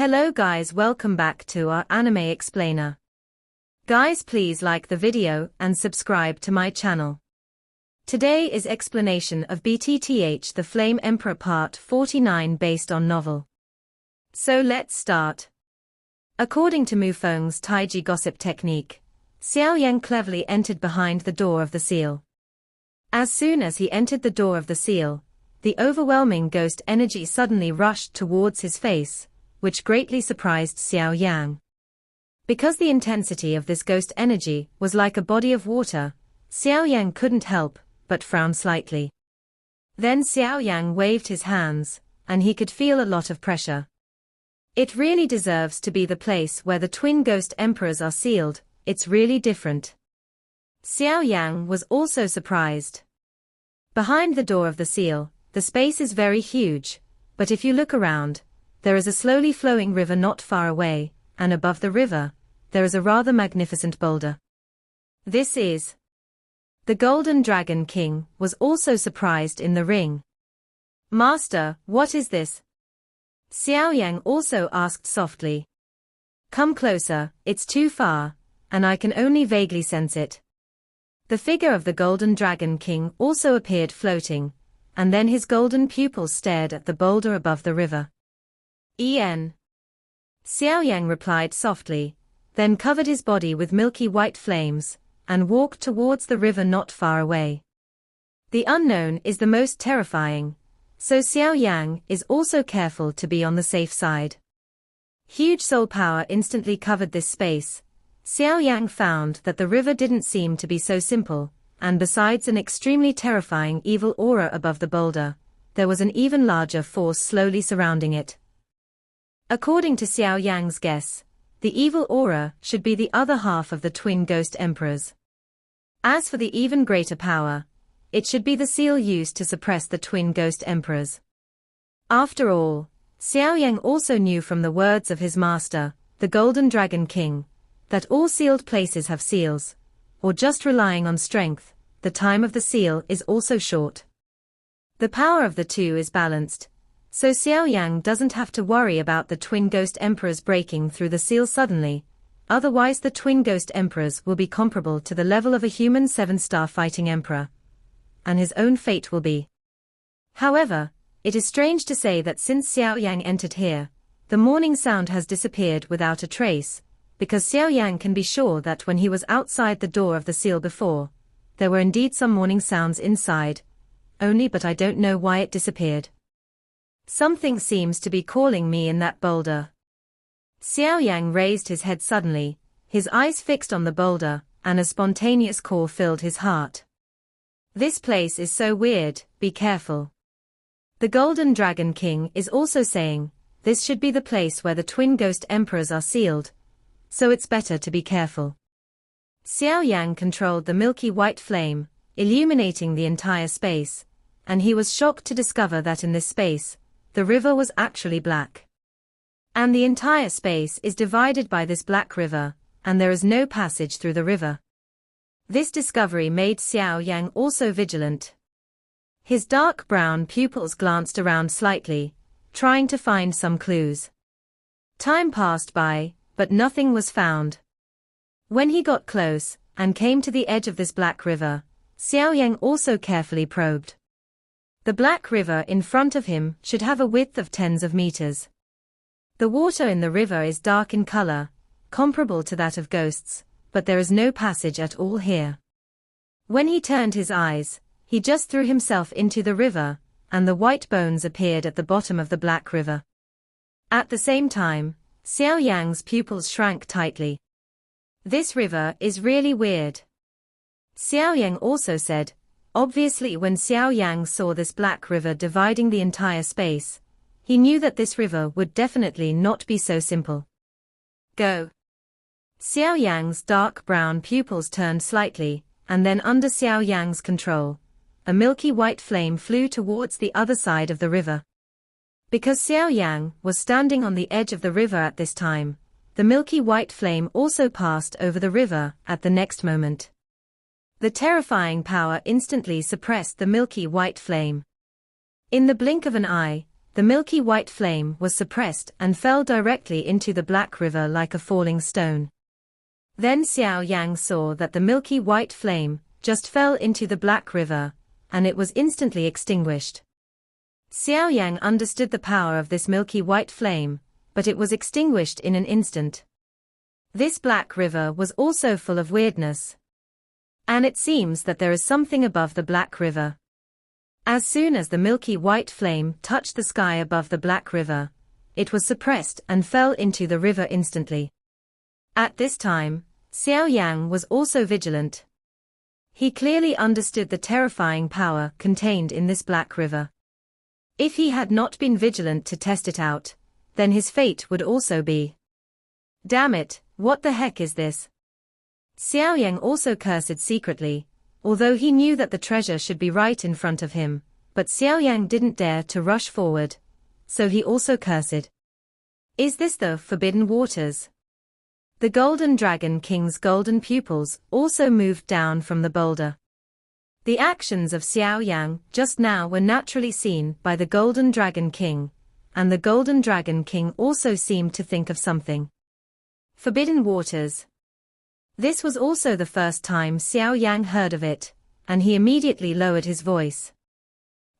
Hello guys, welcome back to our anime explainer. Guys, please like the video and subscribe to my channel. Today is explanation of BTTH The Flame Emperor Part 49 based on novel. So let's start. According to Mufong's Taiji gossip technique, Xiao Yan cleverly entered behind the door of the seal. As soon as he entered the door of the seal, the overwhelming ghost energy suddenly rushed towards his face, which greatly surprised Xiao Yan. Because the intensity of this ghost energy was like a body of water, Xiao Yan couldn't help but frown slightly. Then Xiao Yan waved his hands, and he could feel a lot of pressure. It really deserves to be the place where the twin ghost emperors are sealed, it's really different. Xiao Yan was also surprised. Behind the door of the seal, the space is very huge, but if you look around, there is a slowly flowing river not far away, and above the river, there is a rather magnificent boulder. This is the Golden Dragon King was also surprised in the ring. Master, what is this? Xiao Yan also asked softly. Come closer, it's too far, and I can only vaguely sense it. The figure of the Golden Dragon King also appeared floating, and then his golden pupils stared at the boulder above the river. Xiao Yang replied softly, then covered his body with milky white flames, and walked towards the river not far away. The unknown is the most terrifying, so Xiao Yang is also careful to be on the safe side. Huge soul power instantly covered this space. Xiao Yang found that the river didn't seem to be so simple, and besides an extremely terrifying evil aura above the boulder, there was an even larger force slowly surrounding it. According to Xiao Yang's guess, the evil aura should be the other half of the twin ghost emperors. As for the even greater power, it should be the seal used to suppress the twin ghost emperors. After all, Xiao Yang also knew from the words of his master, the Golden Dragon King, that all sealed places have seals, or just relying on strength, the time of the seal is also short. The power of the two is balanced, so Xiao Yang doesn't have to worry about the twin ghost emperors breaking through the seal suddenly, otherwise the twin ghost emperors will be comparable to the level of a human 7-star fighting emperor, and his own fate will be. However, it is strange to say that since Xiao Yang entered here, the morning sound has disappeared without a trace, because Xiao Yang can be sure that when he was outside the door of the seal before, there were indeed some morning sounds inside, but I don't know why it disappeared. Something seems to be calling me in that boulder. Xiao Yang raised his head suddenly, his eyes fixed on the boulder, and a spontaneous call filled his heart. This place is so weird, be careful. The Golden Dragon King is also saying, this should be the place where the twin ghost emperors are sealed, so it's better to be careful. Xiao Yang controlled the milky white flame, illuminating the entire space, and he was shocked to discover that in this space, the river was actually black. And the entire space is divided by this black river, and there is no passage through the river. This discovery made Xiao Yang also vigilant. His dark brown pupils glanced around slightly, trying to find some clues. Time passed by, but nothing was found. When he got close, and came to the edge of this black river, Xiao Yang also carefully probed. The black river in front of him should have a width of tens of meters. The water in the river is dark in color, comparable to that of ghosts, but there is no passage at all here. When he turned his eyes, he just threw himself into the river, and the white bones appeared at the bottom of the black river. At the same time, Xiao Yang's pupils shrank tightly. This river is really weird. Xiao Yang also said. Obviously, when Xiao Yang saw this black river dividing the entire space, he knew that this river would definitely not be so simple. Go. Xiao Yang's dark brown pupils turned slightly, and then under Xiao Yang's control, a milky white flame flew towards the other side of the river. Because Xiao Yang was standing on the edge of the river at this time, the milky white flame also passed over the river at the next moment. The terrifying power instantly suppressed the milky white flame. In the blink of an eye, the milky white flame was suppressed and fell directly into the black river like a falling stone. Then Xiao Yang saw that the milky white flame just fell into the black river, and it was instantly extinguished. Xiao Yang understood the power of this milky white flame, but it was extinguished in an instant. This black river was also full of weirdness. And it seems that there is something above the black river. As soon as the milky white flame touched the sky above the black river, it was suppressed and fell into the river instantly. At this time, Xiao Yang was also vigilant. He clearly understood the terrifying power contained in this black river. If he had not been vigilant to test it out, then his fate would also be. Damn it, what the heck is this? Xiao Yang also cursed secretly, although he knew that the treasure should be right in front of him, but Xiao Yang didn't dare to rush forward, so he also cursed. Is this the forbidden waters? The Golden Dragon King's golden pupils also moved down from the boulder. The actions of Xiao Yang just now were naturally seen by the Golden Dragon King, and the Golden Dragon King also seemed to think of something. Forbidden waters. This was also the first time Xiao Yang heard of it, and he immediately lowered his voice.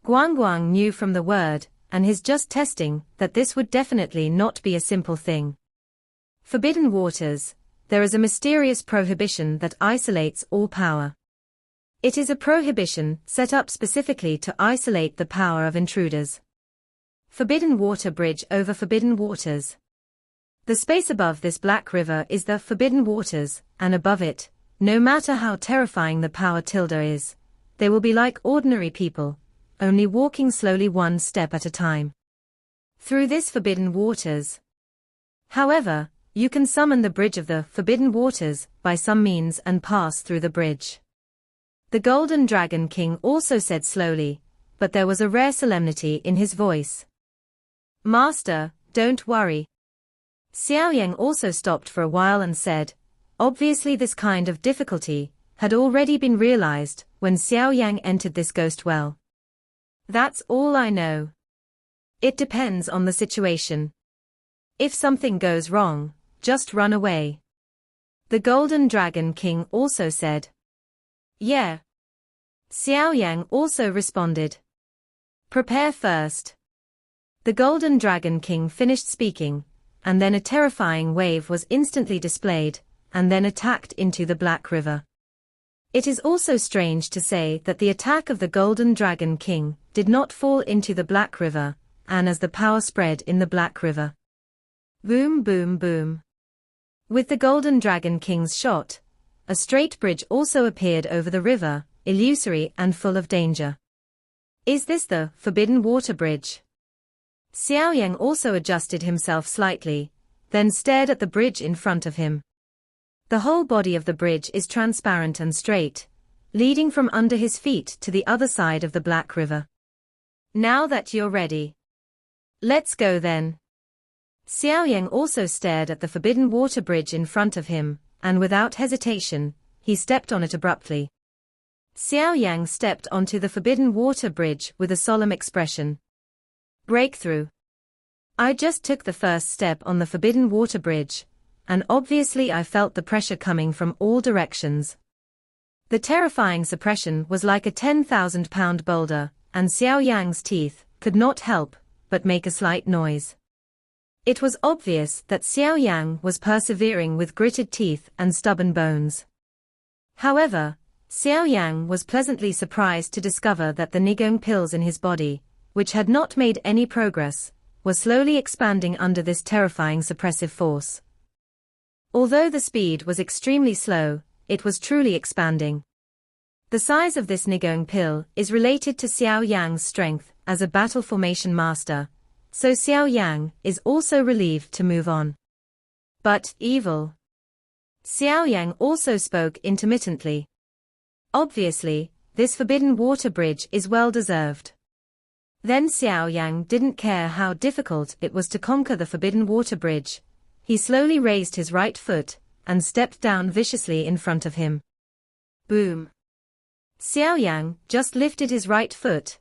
Guang knew from the word, and his just testing, that this would definitely not be a simple thing. Forbidden waters, there is a mysterious prohibition that isolates all power. It is a prohibition set up specifically to isolate the power of intruders. Forbidden water bridge over forbidden waters. The space above this black river is the forbidden waters, and above it, no matter how terrifying the power tilde is, they will be like ordinary people, only walking slowly one step at a time. Through this forbidden waters. However, you can summon the bridge of the forbidden waters by some means and pass through the bridge. The Golden Dragon King also said slowly, but there was a rare solemnity in his voice. Master, don't worry. Xiao Yang also stopped for a while and said, obviously this kind of difficulty had already been realized when Xiao Yang entered this ghost well. That's all I know. It depends on the situation. If something goes wrong, just run away. The Golden Dragon King also said. Yeah. Xiao Yang also responded. Prepare first. The Golden Dragon King finished speaking, and then a terrifying wave was instantly displayed, and then attacked into the Black River. It is also strange to say that the attack of the Golden Dragon King did not fall into the Black River, and as the power spread in the Black River. Boom boom boom. With the Golden Dragon King's shot, a straight bridge also appeared over the river, illusory and full of danger. Is this the Forbidden Water Bridge? Xiao Yang also adjusted himself slightly, then stared at the bridge in front of him. The whole body of the bridge is transparent and straight, leading from under his feet to the other side of the Black River. Now that you're ready. Let's go then. Xiao Yang also stared at the Forbidden Water Bridge in front of him, and without hesitation, he stepped on it abruptly. Xiao Yang stepped onto the Forbidden Water Bridge with a solemn expression. Breakthrough. I just took the first step on the Forbidden Water Bridge, and obviously I felt the pressure coming from all directions. The terrifying suppression was like a 10,000-pound boulder, and Xiao Yang's teeth could not help but make a slight noise. It was obvious that Xiao Yang was persevering with gritted teeth and stubborn bones. However, Xiao Yang was pleasantly surprised to discover that the Nigong pills in his body, which had not made any progress, were slowly expanding under this terrifying suppressive force. Although the speed was extremely slow, it was truly expanding. The size of this Nigong pill is related to Xiao Yang's strength as a battle formation master, so Xiao Yang is also relieved to move on. But, evil. Xiao Yang also spoke intermittently. Obviously, this Forbidden Water Bridge is well deserved. Then Xiao Yang didn't care how difficult it was to conquer the Forbidden Water Bridge. He slowly raised his right foot, and stepped down viciously in front of him. Boom. Xiao Yang just lifted his right foot,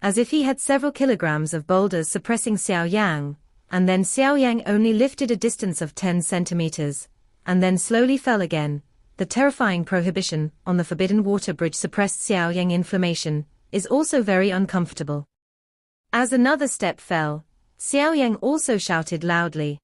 as if he had several kilograms of boulders suppressing Xiao Yang, and then Xiao Yang only lifted a distance of 10 centimeters, and then slowly fell again. The terrifying prohibition on the forbidden water bridge suppressed Xiao Yang inflammation, is also very uncomfortable. As another step fell, Xiao Yang also shouted loudly.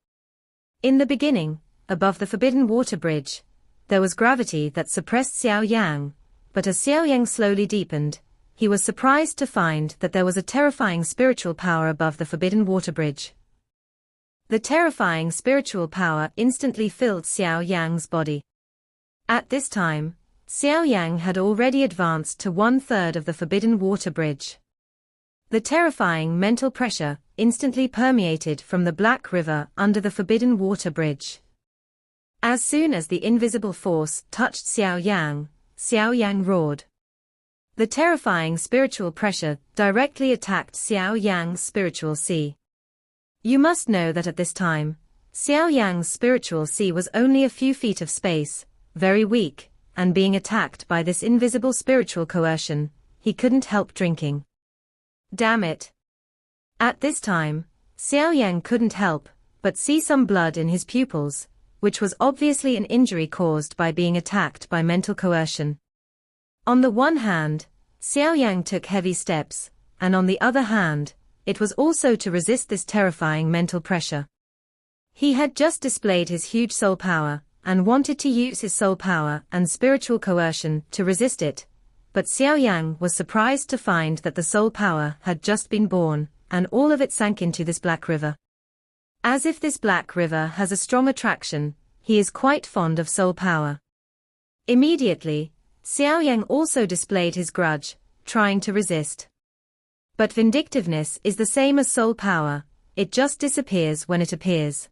In the beginning, above the forbidden water bridge, there was gravity that suppressed Xiao Yang, but as Xiao Yang slowly deepened, he was surprised to find that there was a terrifying spiritual power above the forbidden water bridge. The terrifying spiritual power instantly filled Xiao Yang's body. At this time, Xiao Yang had already advanced to 1/3 of the forbidden water bridge. The terrifying mental pressure instantly permeated from the Black River under the forbidden water bridge. As soon as the invisible force touched Xiao Yang roared. The terrifying spiritual pressure directly attacked Xiao Yang's spiritual sea. You must know that at this time, Xiao Yang's spiritual sea was only a few feet of space, very weak, and being attacked by this invisible spiritual coercion, he couldn't help drinking. Damn it! At this time, Xiao Yang couldn't help but see some blood in his pupils, which was obviously an injury caused by being attacked by mental coercion. On the one hand, Xiao Yang took heavy steps, and on the other hand, it was also to resist this terrifying mental pressure. He had just displayed his huge soul power, and wanted to use his soul power and spiritual coercion to resist it, but Xiao Yang was surprised to find that the soul power had just been born, and all of it sank into this Black River. As if this Black River has a strong attraction, he is quite fond of soul power. Immediately, Xiao Yang also displayed his grudge, trying to resist. But vindictiveness is the same as soul power, it just disappears when it appears.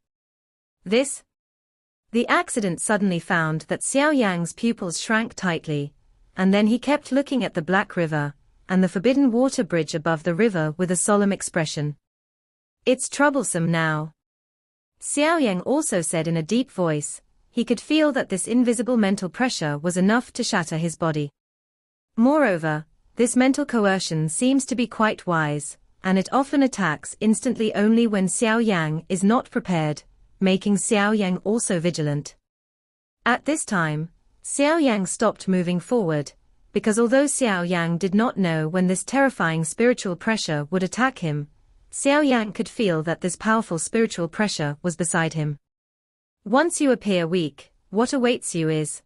The accident suddenly found that Xiao Yang's pupils shrank tightly, and then he kept looking at the Black River, and the forbidden water bridge above the river with a solemn expression. It's troublesome now. Xiao Yang also said in a deep voice. He could feel that this invisible mental pressure was enough to shatter his body. Moreover, this mental coercion seems to be quite wise, and it often attacks instantly only when Xiao Yang is not prepared, making Xiao Yang also vigilant. At this time, Xiao Yang stopped moving forward, because although Xiao Yang did not know when this terrifying spiritual pressure would attack him, Xiao Yang could feel that this powerful spiritual pressure was beside him. Once you appear weak, what awaits you is.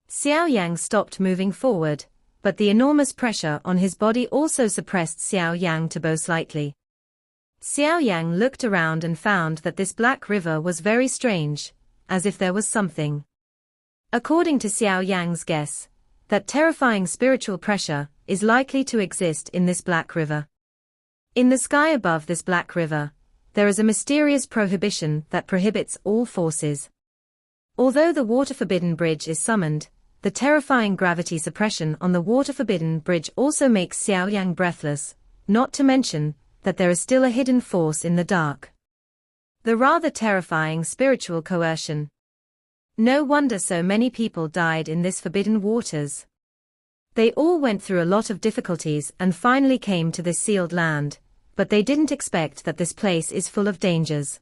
Xiao Yang stopped moving forward, but the enormous pressure on his body also suppressed Xiao Yang to bow slightly. Xiao Yang looked around and found that this Black River was very strange, as if there was something. According to Xiao Yang's guess, that terrifying spiritual pressure is likely to exist in this Black River. In the sky above this Black River, there is a mysterious prohibition that prohibits all forces. Although the water forbidden bridge is summoned, the terrifying gravity suppression on the water forbidden bridge also makes Xiao Yang breathless, not to mention that there is still a hidden force in the dark. The rather terrifying spiritual coercion. No wonder so many people died in this forbidden waters. They all went through a lot of difficulties and finally came to this sealed land, but they didn't expect that this place is full of dangers.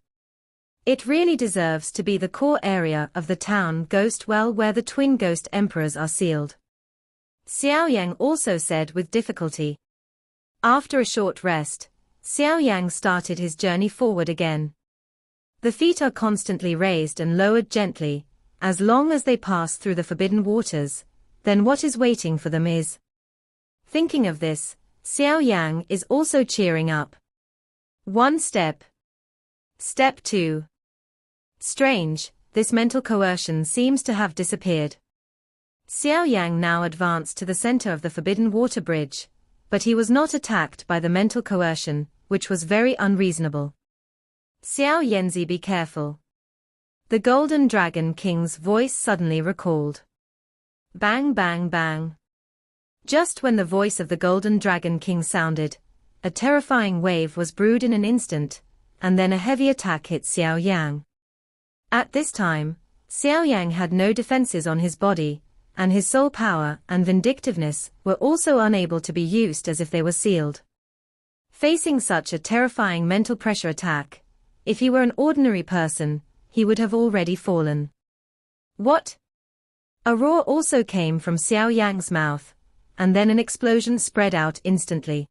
It really deserves to be the core area of the town Ghost Well where the twin ghost emperors are sealed. Xiao Yang also said with difficulty. After a short rest, Xiao Yang started his journey forward again. The feet are constantly raised and lowered gently, as long as they pass through the forbidden waters, then what is waiting for them is. Thinking of this, Xiao Yang is also cheering up. One step. Step 2. Strange, this mental coercion seems to have disappeared. Xiao Yang now advanced to the center of the forbidden water bridge, but he was not attacked by the mental coercion, which was very unreasonable. Xiao Yanzi, be careful. The Golden Dragon King's voice suddenly recalled. Bang bang bang. Just when the voice of the Golden Dragon King sounded, a terrifying wave was brewed in an instant, and then a heavy attack hit Xiao Yang. At this time, Xiao Yang had no defenses on his body, and his soul power and vindictiveness were also unable to be used as if they were sealed. Facing such a terrifying mental pressure attack, if he were an ordinary person, he would have already fallen. What? A roar also came from Xiao Yang's mouth, and then an explosion spread out instantly.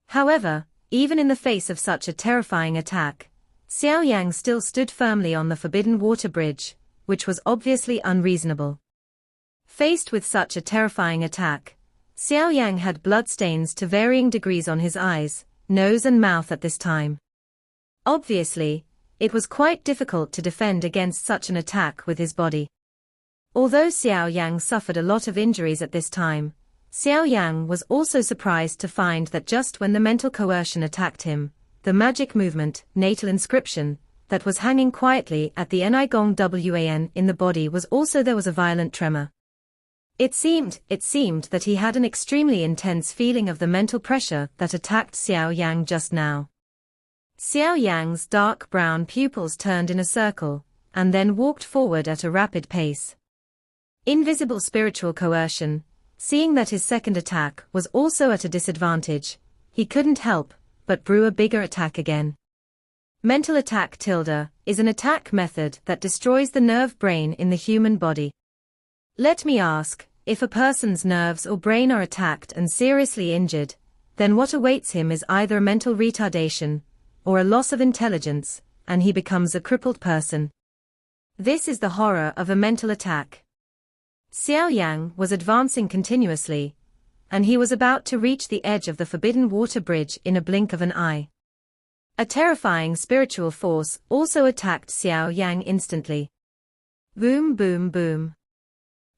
However, even in the face of such a terrifying attack, Xiao Yang still stood firmly on the forbidden water bridge, which was obviously unreasonable. Faced with such a terrifying attack, Xiao Yang had bloodstains to varying degrees on his eyes, nose and mouth at this time. Obviously, it was quite difficult to defend against such an attack with his body. Although Xiao Yang suffered a lot of injuries at this time, Xiao Yang was also surprised to find that just when the mental coercion attacked him, the magic movement, natal inscription, that was hanging quietly at the Nigong Wan in the body was also there was a violent tremor. It seemed that he had an extremely intense feeling of the mental pressure that attacked Xiao Yang just now. Xiao Yang's dark brown pupils turned in a circle, and then walked forward at a rapid pace. Invisible spiritual coercion, seeing that his second attack was also at a disadvantage, he couldn't help but brew a bigger attack again. Mental attack is an attack method that destroys the nerve brain in the human body. Let me ask, if a person's nerves or brain are attacked and seriously injured, then what awaits him is either a mental retardation, or a loss of intelligence, and he becomes a crippled person. This is the horror of a mental attack. Xiao Yang was advancing continuously, and he was about to reach the edge of the forbidden water bridge in a blink of an eye. A terrifying spiritual force also attacked Xiao Yang instantly. Boom boom boom.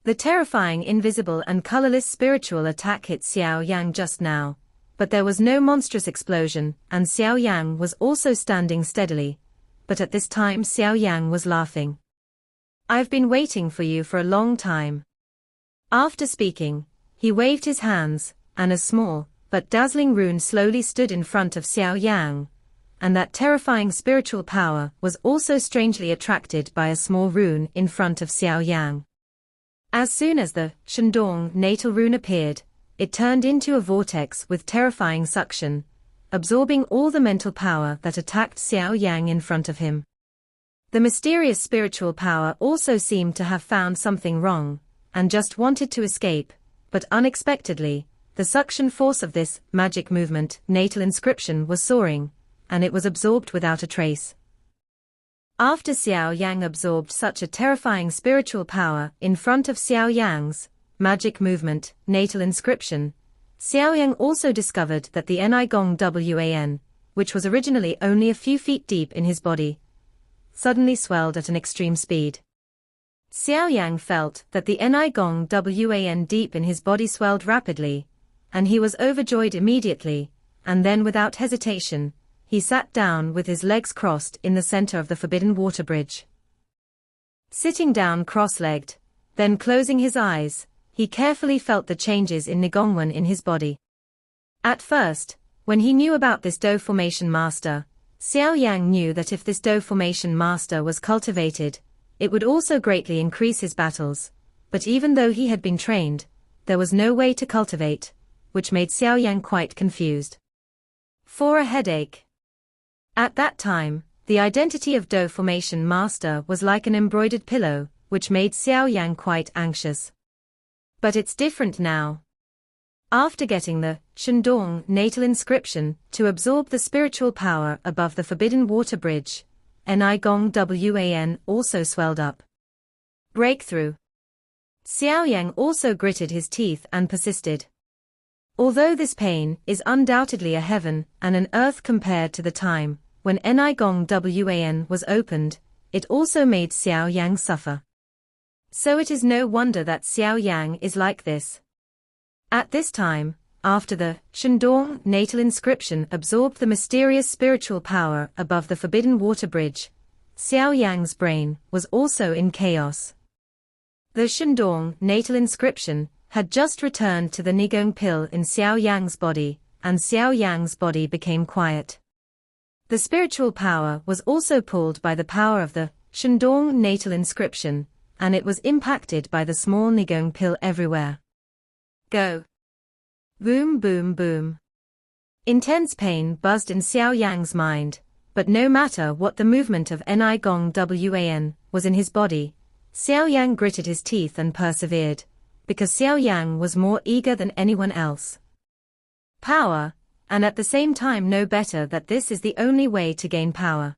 The terrifying invisible and colorless spiritual attack hit Xiao Yang just now, but there was no monstrous explosion, and Xiao Yang was also standing steadily, but at this time Xiao Yang was laughing. I've been waiting for you for a long time. After speaking, he waved his hands, and a small, but dazzling rune slowly stood in front of Xiao Yang, and that terrifying spiritual power was also strangely attracted by a small rune in front of Xiao Yang. As soon as the Shandong natal rune appeared, it turned into a vortex with terrifying suction, absorbing all the mental power that attacked Xiao Yang in front of him. The mysterious spiritual power also seemed to have found something wrong, and just wanted to escape, but unexpectedly, the suction force of this magic movement, natal inscription, was soaring, and it was absorbed without a trace. After Xiao Yang absorbed such a terrifying spiritual power in front of Xiao Yang's magic movement, natal inscription, Xiao Yang also discovered that the Nigong Wan, which was originally only a few feet deep in his body, suddenly swelled at an extreme speed. Xiao Yang felt that the Nigong Wan deep in his body swelled rapidly, and he was overjoyed immediately, and then without hesitation, he sat down with his legs crossed in the center of the forbidden water bridge. Sitting down cross-legged, then closing his eyes, he carefully felt the changes in Nigongwan in his body. At first, when he knew about this Do Formation Master, Xiao Yang knew that if this Do Formation Master was cultivated, it would also greatly increase his battles, but even though he had been trained, there was no way to cultivate, which made Xiao Yang quite confused. For a headache. At that time, the identity of Do Formation Master was like an embroidered pillow, which made Xiao Yang quite anxious. But it's different now. After getting the Shandong natal inscription to absorb the spiritual power above the forbidden water bridge, Nigong Wan also swelled up. Breakthrough. Xiao Yang also gritted his teeth and persisted. Although this pain is undoubtedly a heaven and an earth compared to the time when Nigong Wan was opened, it also made Xiao Yang suffer. So it is no wonder that Xiao Yang is like this. At this time, after the Shandong natal inscription absorbed the mysterious spiritual power above the forbidden water bridge, Xiao Yang's brain was also in chaos. The Shandong natal inscription had just returned to the Nigong pill in Xiao Yang's body, and Xiao Yang's body became quiet. The spiritual power was also pulled by the power of the Shandong natal inscription, and it was impacted by the small Nigong pill everywhere. Go. Boom boom boom. Intense pain buzzed in Xiao Yang's mind, but no matter what the movement of Nigong was in his body, Xiao Yang gritted his teeth and persevered, because Xiao Yang was more eager than anyone else. Power, and at the same time know better that this is the only way to gain power.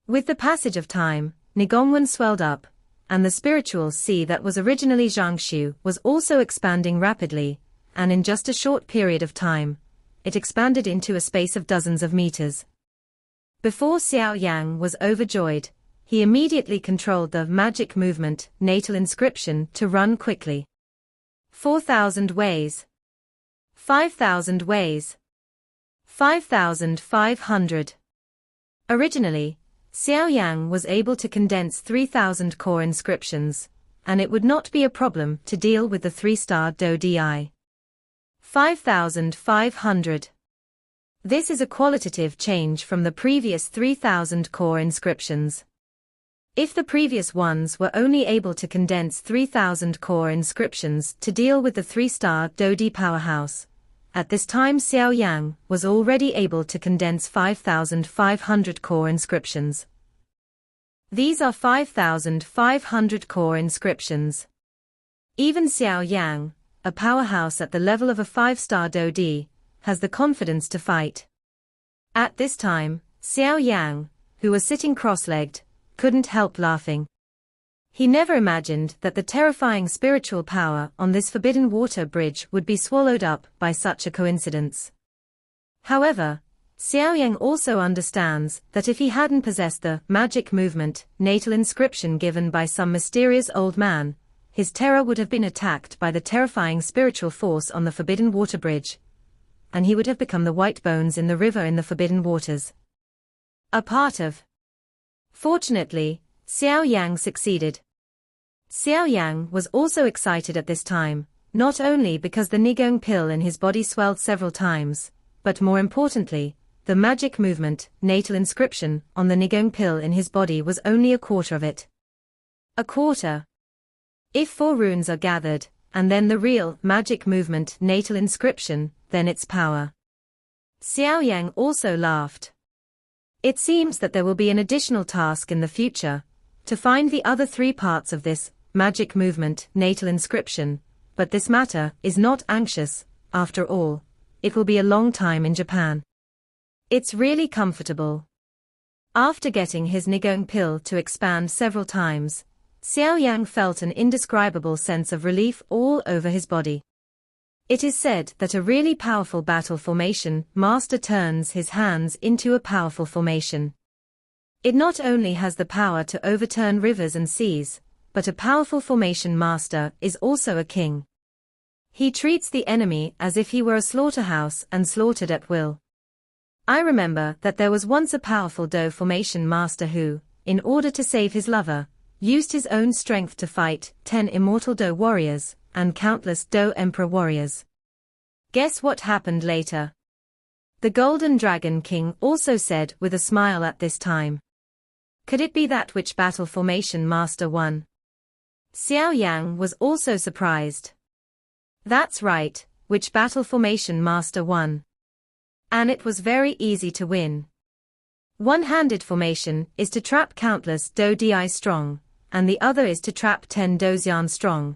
With the passage of time, Nigongwen swelled up, and the spiritual sea that was originally Jiangxu was also expanding rapidly, and in just a short period of time, it expanded into a space of dozens of meters. Before Xiao Yang was overjoyed, he immediately controlled the magic movement, natal inscription, to run quickly. 4,000 ways. 5,000 ways. 5,500. Originally, Xiao Yang was able to condense 3,000 core inscriptions, and it would not be a problem to deal with the 3-star Do Di. 5,500. This is a qualitative change from the previous 3,000 core inscriptions. If the previous ones were only able to condense 3,000 core inscriptions to deal with the 3-star Do Di powerhouse, at this time Xiao Yang was already able to condense 5,500 core inscriptions. These are 5,500 core inscriptions. Even Xiao Yang, a powerhouse at the level of a 5-star Do Di, has the confidence to fight. At this time, Xiao Yang, who was sitting cross-legged, couldn't help laughing. He never imagined that the terrifying spiritual power on this forbidden water bridge would be swallowed up by such a coincidence. However, Xiao Yang also understands that if he hadn't possessed the magic movement, natal inscription given by some mysterious old man, his terror would have been attacked by the terrifying spiritual force on the forbidden water bridge, and he would have become the white bones in the river in the forbidden waters. A part of. Fortunately, Xiao Yang succeeded. Xiao Yang was also excited at this time, not only because the Nigong pill in his body swelled several times, but more importantly, the magic movement, natal inscription, on the Nigong pill in his body was only a quarter of it. A quarter. If 4 runes are gathered, and then the real magic movement, natal inscription, then its power. Xiao Yang also laughed. It seems that there will be an additional task in the future, to find the other 3 parts of this magic movement, natal inscription, but this matter is not anxious. After all, it will be a long time in Japan. It's really comfortable. After getting his Nigong pill to expand several times, Xiao Yang felt an indescribable sense of relief all over his body. It is said that a really powerful battle formation master turns his hands into a powerful formation. It not only has the power to overturn rivers and seas, but a powerful formation master is also a king. He treats the enemy as if he were a slaughterhouse and slaughtered at will. I remember that there was once a powerful Do formation master who, in order to save his lover, used his own strength to fight 10 immortal Do warriors and countless Do Emperor warriors. Guess what happened later? The Golden Dragon King also said with a smile at this time. Could it be that which battle formation master won? Xiao Yang was also surprised. That's right, which battle formation master won. And it was very easy to win. One-handed formation is to trap countless Do Di strong, and the other is to trap 10 Do Xian strong,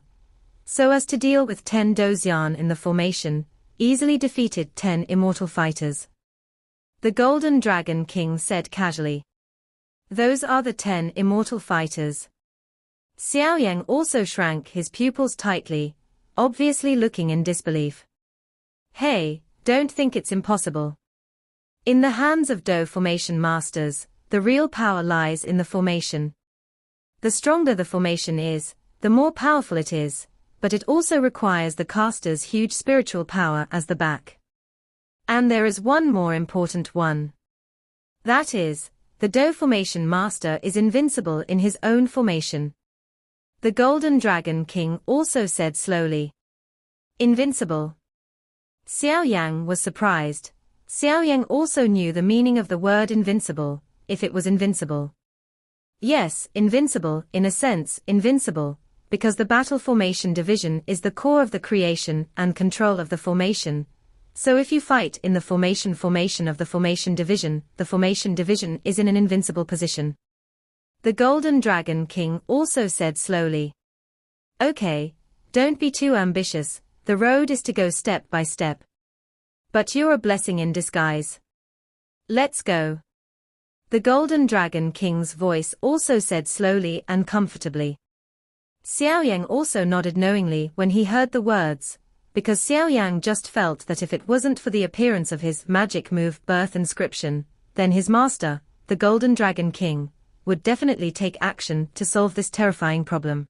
so as to deal with 10 Do Xian in the formation, easily defeated 10 immortal fighters. The Golden Dragon King said casually. Those are the 10 immortal fighters. Xiao Yang also shrank his pupils tightly, obviously looking in disbelief. Hey, don't think it's impossible. In the hands of Do formation masters, the real power lies in the formation. The stronger the formation is, the more powerful it is, but it also requires the caster's huge spiritual power as the back. And there is one more important one. That is, the Do formation master is invincible in his own formation. The Golden Dragon King also said slowly. Invincible. Xiao Yang was surprised. Xiao Yang also knew the meaning of the word invincible, if it was invincible. Yes, invincible, in a sense, invincible, because the battle formation division is the core of the creation and control of the formation, So if you fight in the formation of the formation division is in an invincible position. The Golden Dragon King also said slowly. Okay, don't be too ambitious, the road is to go step by step. But you're a blessing in disguise. Let's go. The Golden Dragon King's voice also said slowly and comfortably. Xiao Yang also nodded knowingly when he heard the words, because Xiao Yang just felt that if it wasn't for the appearance of his magic move birth inscription, then his master, the Golden Dragon King, would definitely take action to solve this terrifying problem.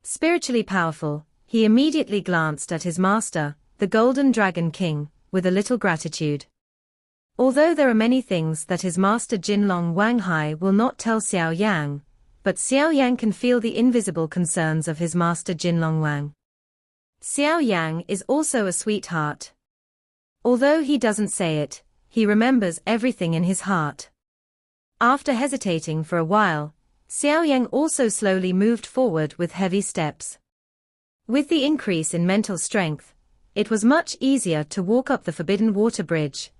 Spiritually powerful, he immediately glanced at his master, the Golden Dragon King, with a little gratitude. Although there are many things that his master Jinlong Wanghai will not tell Xiao Yang, but Xiao Yang can feel the invisible concerns of his master Jinlong Wang. Xiao Yang is also a sweetheart. Although he doesn't say it, he remembers everything in his heart. After hesitating for a while, Xiao Yang also slowly moved forward with heavy steps. With the increase in mental strength, it was much easier to walk up the Forbidden Water Bridge,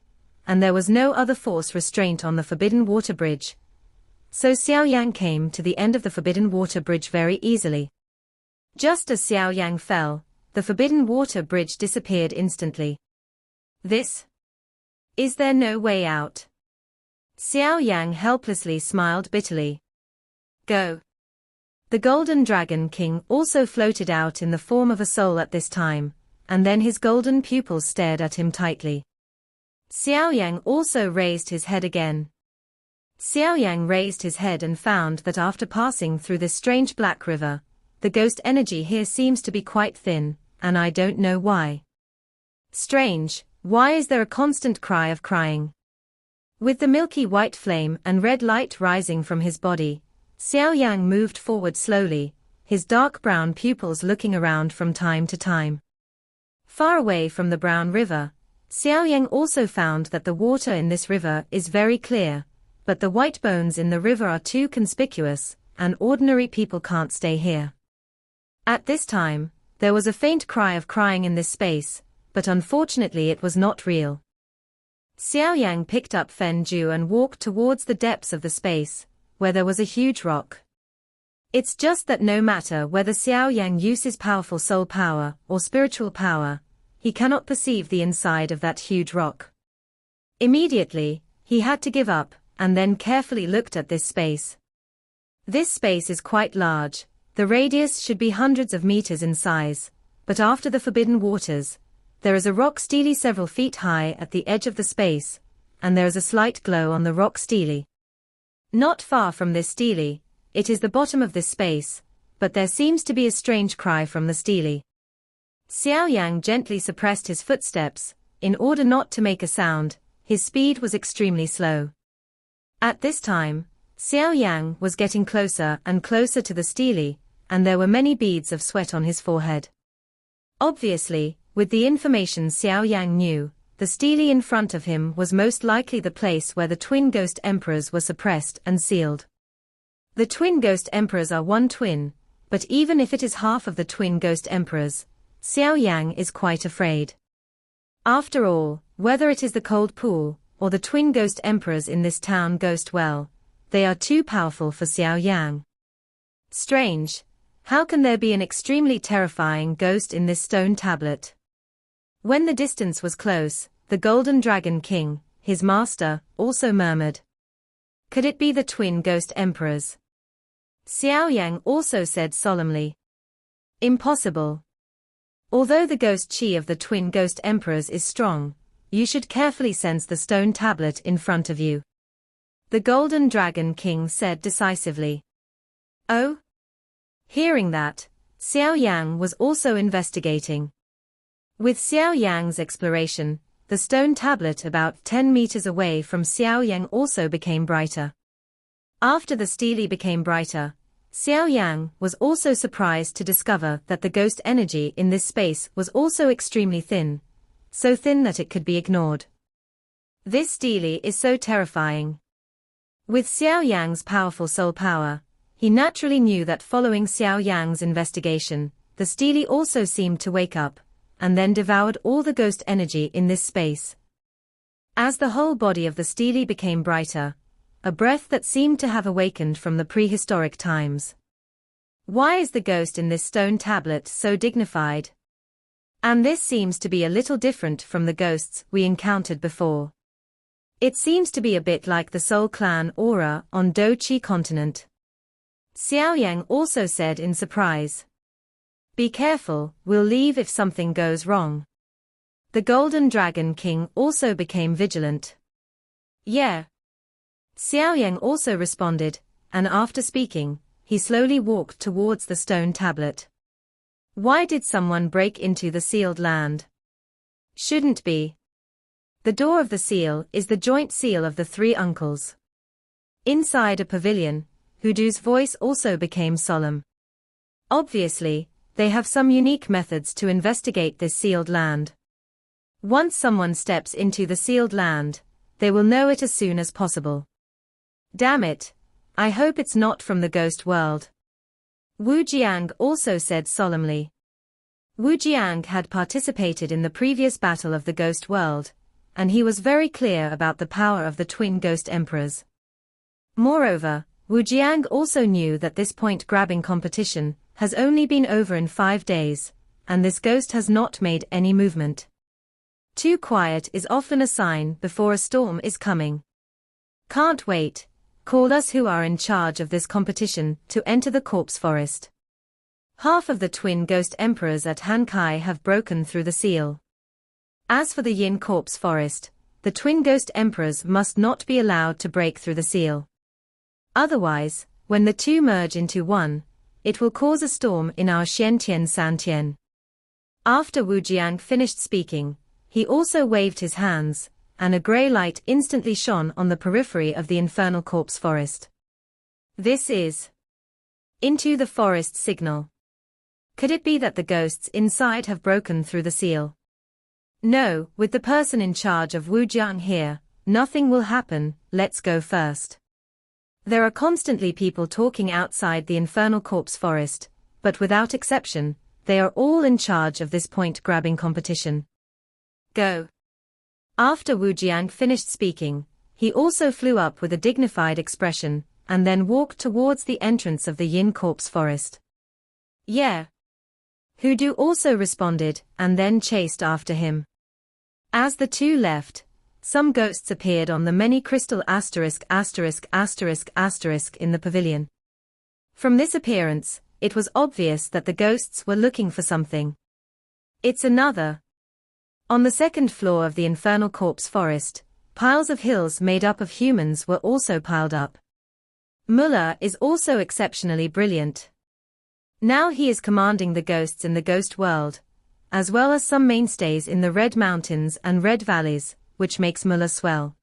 and there was no other force restraint on the Forbidden Water Bridge. So Xiao Yang came to the end of the Forbidden Water Bridge very easily. Just as Xiao Yang fell, the Forbidden Water Bridge disappeared instantly. Is there no way out? Xiao Yang helplessly smiled bitterly. Go. The Golden Dragon King also floated out in the form of a soul at this time, and then his golden pupils stared at him tightly. Xiao Yang also raised his head again. Xiao Yang raised his head and found that after passing through this strange black river, the ghost energy here seems to be quite thin, and I don't know why. Strange, why is there a constant cry of crying? With the milky white flame and red light rising from his body, Xiao Yang moved forward slowly, his dark brown pupils looking around from time to time. Far away from the brown river, Xiao Yang also found that the water in this river is very clear, but the white bones in the river are too conspicuous, and ordinary people can't stay here. At this time, there was a faint cry of crying in this space, but unfortunately it was not real. Xiao Yang picked up Fen Ju and walked towards the depths of the space, where there was a huge rock. It's just that no matter whether Xiao Yang uses powerful soul power or spiritual power, he cannot perceive the inside of that huge rock. Immediately, he had to give up, and then carefully looked at this space. This space is quite large, the radius should be hundreds of meters in size, but after the Forbidden Waters, there is a rock stele several feet high at the edge of the space, and there is a slight glow on the rock stele. Not far from this stele, it is the bottom of this space, but there seems to be a strange cry from the stele. Xiao Yang gently suppressed his footsteps, in order not to make a sound, his speed was extremely slow. At this time, Xiao Yang was getting closer and closer to the stele, and there were many beads of sweat on his forehead. Obviously, with the information Xiao Yang knew, the stele in front of him was most likely the place where the twin ghost emperors were suppressed and sealed. The twin ghost emperors are one twin, but even if it is half of the twin ghost emperors, Xiao Yang is quite afraid. After all, whether it is the cold pool, or the twin ghost emperors in this town ghost well, they are too powerful for Xiao Yang. Strange, how can there be an extremely terrifying ghost in this stone tablet? When the distance was close, the Golden Dragon King, his master, also murmured. Could it be the twin ghost emperors? Xiao Yang also said solemnly. Impossible. Although the ghost chi of the twin ghost emperors is strong, you should carefully sense the stone tablet in front of you. The Golden Dragon King said decisively. Oh? Hearing that, Xiao Yang was also investigating. With Xiao Yang's exploration, the stone tablet about 10 meters away from Xiao Yang also became brighter. After the stele became brighter, Xiao Yang was also surprised to discover that the ghost energy in this space was also extremely thin, so thin that it could be ignored. This stele is so terrifying. With Xiao Yang's powerful soul power, he naturally knew that following Xiao Yang's investigation, the stele also seemed to wake up, and then devoured all the ghost energy in this space. As the whole body of the stele became brighter, a breath that seemed to have awakened from the prehistoric times. Why is the ghost in this stone tablet so dignified? And this seems to be a little different from the ghosts we encountered before. It seems to be a bit like the Soul Clan aura on Do-Chi continent. Xiao Yan also said in surprise. Be careful, we'll leave if something goes wrong. The Golden Dragon King also became vigilant. Yeah. Xiao Yan also responded, and after speaking, he slowly walked towards the stone tablet. Why did someone break into the sealed land? Shouldn't be. The door of the seal is the joint seal of the three uncles. Inside a pavilion, Hudu's voice also became solemn. Obviously, they have some unique methods to investigate this sealed land. Once someone steps into the sealed land, they will know it as soon as possible. Damn it, I hope it's not from the ghost world. Wu Jiang also said solemnly. Wu Jiang had participated in the previous battle of the ghost world, and he was very clear about the power of the twin ghost emperors. Moreover, Wu Jiang also knew that this point-grabbing competition has only been over in 5 days, and this ghost has not made any movement. Too quiet is often a sign before a storm is coming. Can't wait. Call us who are in charge of this competition to enter the corpse forest. Half of the twin ghost emperors at Hankai have broken through the seal. As for the Yin corpse forest, the twin ghost emperors must not be allowed to break through the seal. Otherwise, when the two merge into one, it will cause a storm in our Xiantian Santian. After Wu Jiang finished speaking, he also waved his hands, and a grey light instantly shone on the periphery of the infernal corpse forest. This is into the forest signal. Could it be that the ghosts inside have broken through the seal? No, with the person in charge of Wu Jiang here, nothing will happen, let's go first. There are constantly people talking outside the infernal corpse forest, but without exception, they are all in charge of this point-grabbing competition. Go. After Wu Jiang finished speaking, he also flew up with a dignified expression, and then walked towards the entrance of the Yin corpse forest. Yeah. Hudu also responded, and then chased after him. As the two left, some ghosts appeared on the many crystal ****** in the pavilion. From this appearance, it was obvious that the ghosts were looking for something. It's another. On the second floor of the infernal corpse forest, piles of hills made up of humans were also piled up. Mullah is also exceptionally brilliant. Now he is commanding the ghosts in the ghost world, as well as some mainstays in the Red Mountains and Red Valleys, which makes Mullah swell.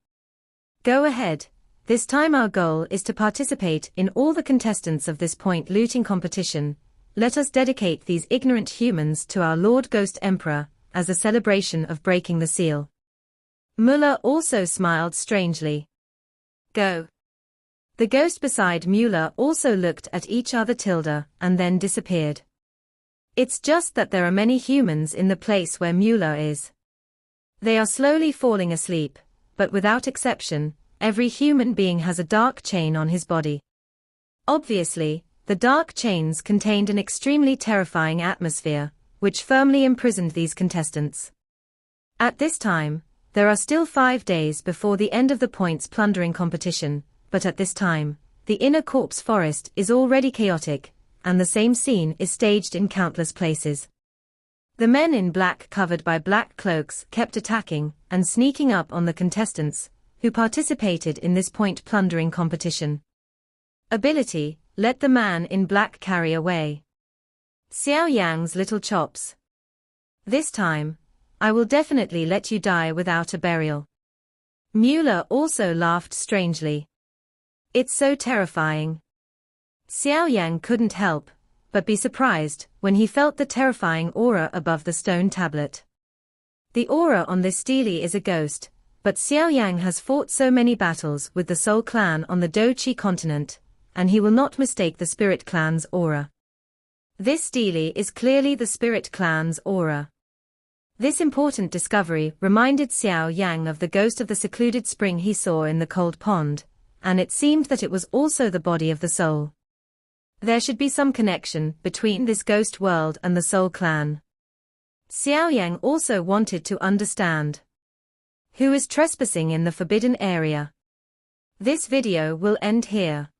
Go ahead, this time our goal is to participate in all the contestants of this point looting competition. Let us dedicate these ignorant humans to our Lord Ghost Emperor, as a celebration of breaking the seal. Mullah also smiled strangely. Go. The ghost beside Mullah also looked at each other and then disappeared. It's just that there are many humans in the place where Mullah is. They are slowly falling asleep, but without exception, every human being has a dark chain on his body. Obviously, the dark chains contained an extremely terrifying atmosphere, which firmly imprisoned these contestants. At this time, there are still 5 days before the end of the points plundering competition, but at this time, the inner corpse forest is already chaotic, and the same scene is staged in countless places. The men in black covered by black cloaks kept attacking and sneaking up on the contestants, who participated in this point plundering competition. Ability, let the man in black carry away. Xiao Yang's little chops. This time, I will definitely let you die without a burial. Mullah also laughed strangely. It's so terrifying. Xiao Yang couldn't help but be surprised when he felt the terrifying aura above the stone tablet. The aura on this stele is a ghost, but Xiao Yang has fought so many battles with the Soul Clan on the Do-Chi continent, and he will not mistake the Spirit Clan's aura. This stele is clearly the Spirit Clan's aura. This important discovery reminded Xiao Yan of the ghost of the secluded spring he saw in the cold pond, and it seemed that it was also the body of the soul. There should be some connection between this ghost world and the Soul Clan. Xiao Yan also wanted to understand who is trespassing in the forbidden area. This video will end here.